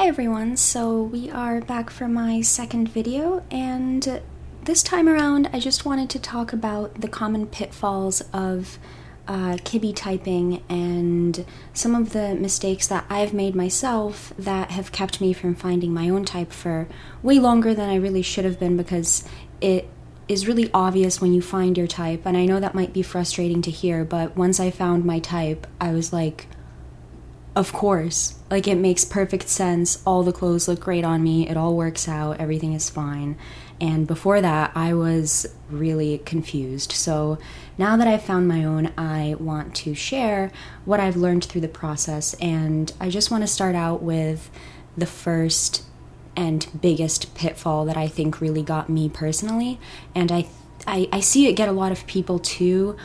Hi everyone, so we are back for my second video, and this time around I just wanted to talk about the common pitfalls of Kibbe typing and some of the mistakes that I've made myself that have kept me from finding my own type for way longer than I really should have been, because it is really obvious when you find your type, and I know that might be frustrating to hear, but once I found my type, I was like, of course, like it makes perfect sense, all the clothes look great on me, it all works out, everything is fine. And before that, I was really confused. So now that I've found my own, I want to share what I've learned through the process, and I just want to start out with the first and biggest pitfall that I think really got me personally, and I see it get a lot of people too,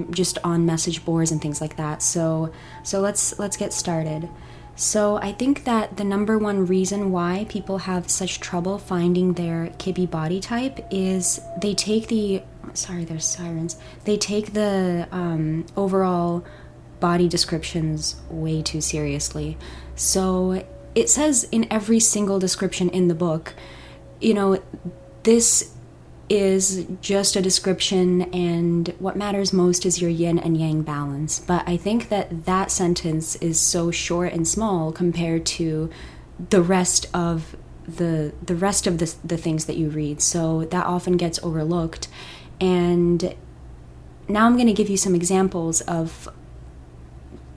just on message boards and things like that. So let's get started. So I think that the number one reason why people have such trouble finding their Kibbe body type is they take the there's sirens. They take the overall body descriptions way too seriously. So it says in every single description in the book, this is just a description, and what matters most is your yin and yang balance. But I think that sentence is so short and small compared to the rest of the things that you read, so that often gets overlooked. And now I'm going to give you some examples of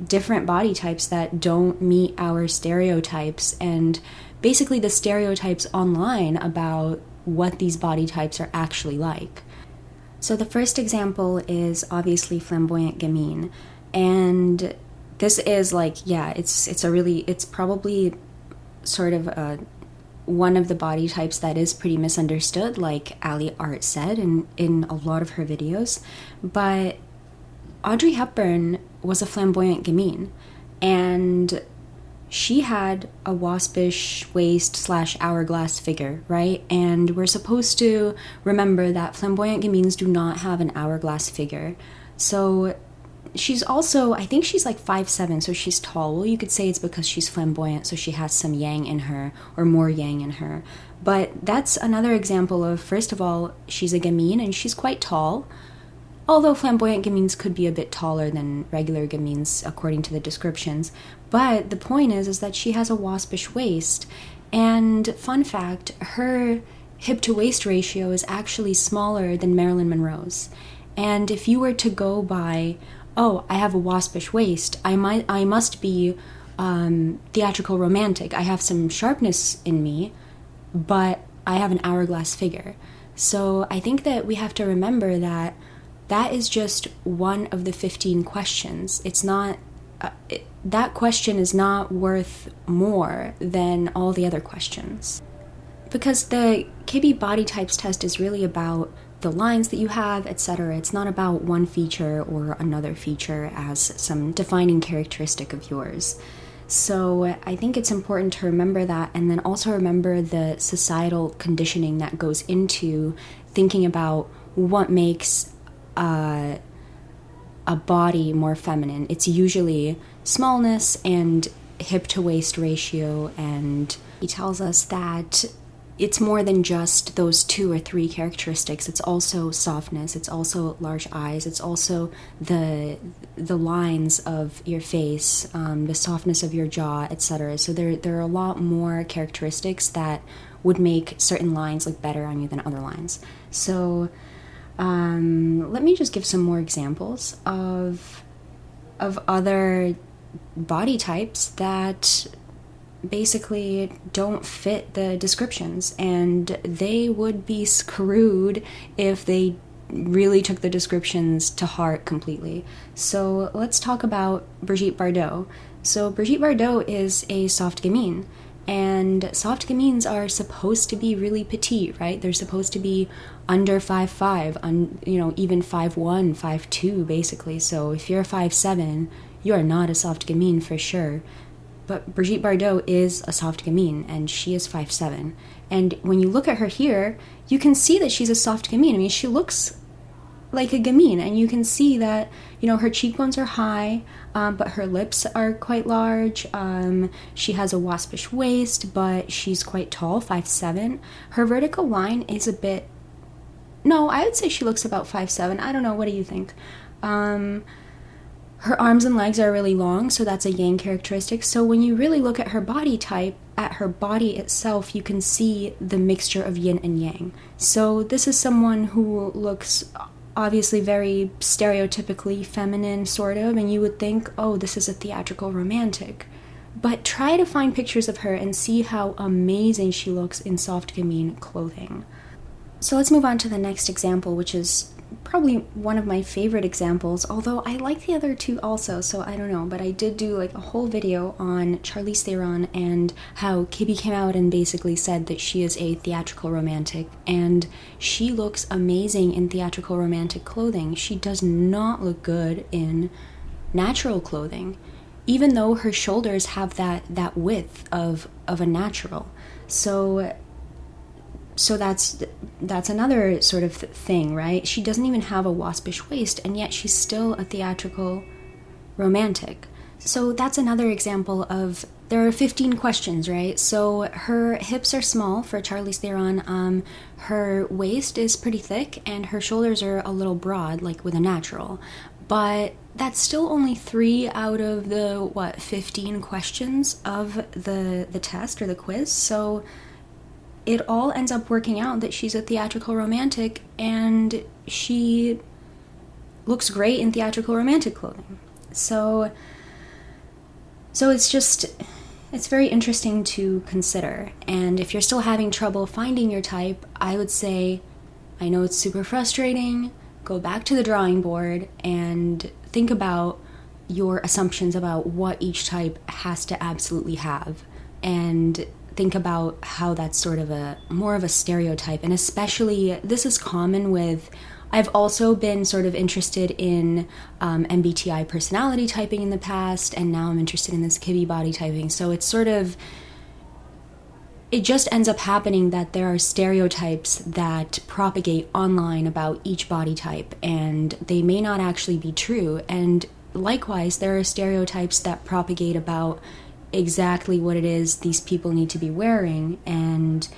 different body types that don't meet our stereotypes, and basically the stereotypes online about what these body types are actually like. So the first example is obviously flamboyant gamine, and this is it's probably sort of one of the body types that is pretty misunderstood, like Aly Art said in a lot of her videos. But Audrey Hepburn was a flamboyant gamine, and she had a waspish waist / hourglass figure, right? And we're supposed to remember that flamboyant gamines do not have an hourglass figure. So she's also, I think she's like 5'7", so she's tall. Well, you could say it's because she's flamboyant, so she has some yang in her, or more yang in her. But that's another example of, first of all, she's a gamine and she's quite tall. Although flamboyant gamines could be a bit taller than regular gamines according to the descriptions. But the point is that she has a waspish waist. And fun fact, her hip to waist ratio is actually smaller than Marilyn Monroe's. And if you were to go by, oh, I have a waspish waist, I must be theatrical romantic. I have some sharpness in me, but I have an hourglass figure. So I think that we have to remember that is just one of the 15 questions. It's not, that question is not worth more than all the other questions. Because the Kibbe body types test is really about the lines that you have, etc. It's not about one feature or another feature as some defining characteristic of yours. So I think it's important to remember that, and then also remember the societal conditioning that goes into thinking about what makes a body more feminine. It's usually smallness and hip to waist ratio, and he tells us that it's more than just those 2 or 3 characteristics. It's also softness, it's also large eyes, it's also the lines of your face, the softness of your jaw, etc. So there are a lot more characteristics that would make certain lines look better on you than other lines. So let me just give some more examples of other body types that basically don't fit the descriptions, and they would be screwed if they really took the descriptions to heart completely. So let's talk about Brigitte Bardot. So Brigitte Bardot is a soft gamine, and soft gamines are supposed to be really petite, right? They're supposed to be under 5'5", even 5'1", 5'2", basically. So if you're 5'7", you are not a soft gamine for sure. But Brigitte Bardot is a soft gamine, and she is 5'7". And when you look at her here, you can see that she's a soft gamine. I mean, she looks like a gamine, and you can see that, you know, her cheekbones are high, but her lips are quite large. She has a waspish waist, but she's quite tall, 5'7". Her vertical line is a bit, no, I would say she looks about 5'7". I don't know, what do you think? Her arms and legs are really long, so that's a yang characteristic. So when you really look at her body type, at her body itself, you can see the mixture of yin and yang. So this is someone who looks obviously very stereotypically feminine, sort of, and you would think, oh, this is a theatrical romantic. But try to find pictures of her and see how amazing she looks in soft gamine clothing. So let's move on to the next example, which is probably one of my favorite examples, although I like the other two also, so I don't know, but I did do like a whole video on Charlize Theron and how Kibbe came out and basically said that she is a theatrical romantic, and she looks amazing in theatrical romantic clothing. She does not look good in natural clothing, even though her shoulders have that width of a natural. So that's another sort of thing, right? She doesn't even have a waspish waist, and yet she's still a theatrical romantic. So that's another example of, there are 15 questions, right? So her hips are small for Charlize Theron, her waist is pretty thick, and her shoulders are a little broad, like with a natural. But that's still only 3 out of the, 15 questions of the test or the quiz. So it all ends up working out that she's a theatrical romantic, and she looks great in theatrical romantic clothing. So it's very interesting to consider. And if you're still having trouble finding your type, I would say, I know it's super frustrating, go back to the drawing board and think about your assumptions about what each type has to absolutely have, and think about how that's sort of more of a stereotype. And especially, this is common with, I've also been sort of interested in MBTI personality typing in the past, and now I'm interested in this Kibbe body typing. So it's sort of, it just ends up happening that there are stereotypes that propagate online about each body type, and they may not actually be true. And likewise, there are stereotypes that propagate about exactly what it is these people need to be wearing, and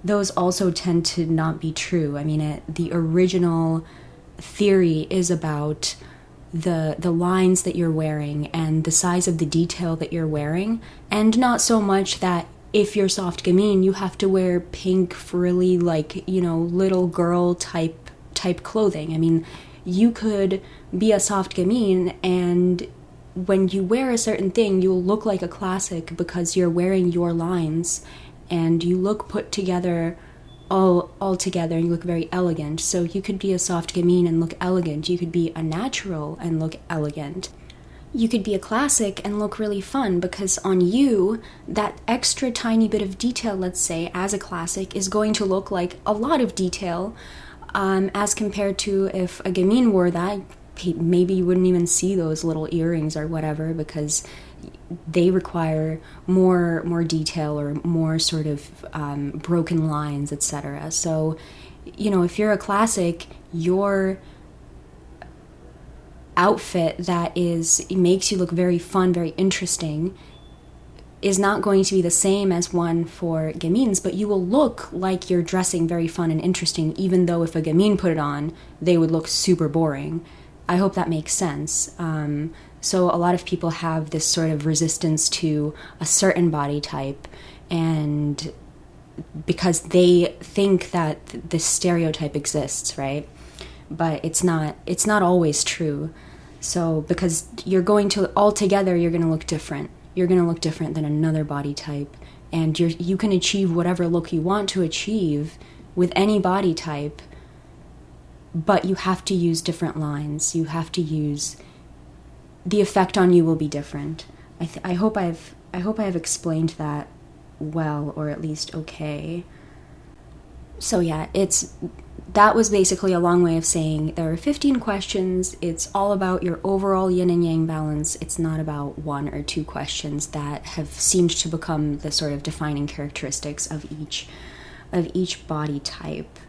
those also tend to not be true. I mean, the original theory is about the lines that you're wearing and the size of the detail that you're wearing, and not so much that if you're soft gamine, you have to wear pink, frilly, like, you know, little girl type clothing. I mean, you could be a soft gamine, and when you wear a certain thing, you'll look like a classic because you're wearing your lines, and you look put together all together, and you look very elegant. So you could be a soft gamine and look elegant. You could be a natural and look elegant. You could be a classic and look really fun, because on you, that extra tiny bit of detail, let's say, as a classic, is going to look like a lot of detail, as compared to if a gamine wore that, maybe you wouldn't even see those little earrings or whatever, because they require more detail or more sort of broken lines, etc. So, you know, if you're a classic, your outfit that makes you look very fun, very interesting, is not going to be the same as one for gamines, but you will look like you're dressing very fun and interesting, even though if a gamine put it on, they would look super boring. I hope that makes sense. So a lot of people have this sort of resistance to a certain body type, and because they think that this stereotype exists, right? But it's not always true. So because you're going to look different. You're going to look different than another body type, and you can achieve whatever look you want to achieve with any body type, but you have to use different lines. You have to use, the effect on you will be different. I hope I've explained that well, or at least okay. So yeah, that was basically a long way of saying there are 15 questions. It's all about your overall yin and yang balance. It's not about 1 or 2 questions that have seemed to become the sort of defining characteristics of each body type.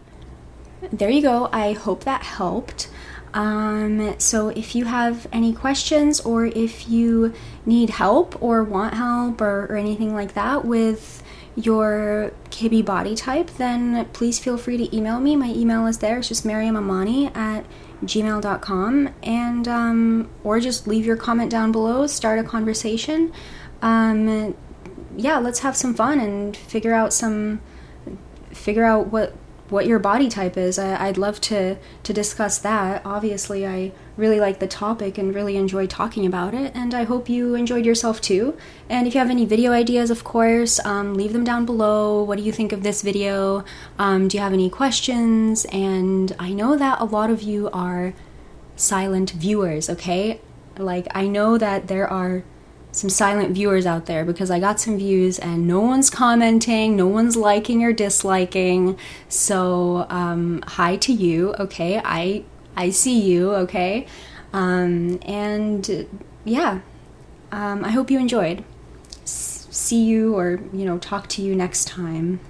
there you go. I hope that helped. So if you have any questions, or if you need help or want help or anything like that with your Kibbe body type, then please feel free to email me. My email is there. It's just mariamamani@gmail.com, and or just leave your comment down below, start a conversation. Yeah, let's have some fun and figure out what your body type is. I'd love to discuss that. Obviously, I really like the topic and really enjoy talking about it, and I hope you enjoyed yourself too. And if you have any video ideas, of course, leave them down below. What do you think of this video? Do you have any questions? And I know that a lot of you are silent viewers, okay? Like, I know that there are some silent viewers out there, because I got some views and no one's commenting, no one's liking or disliking. So hi to you, okay? I see you, okay? And yeah, I hope you enjoyed. See you, or talk to you next time.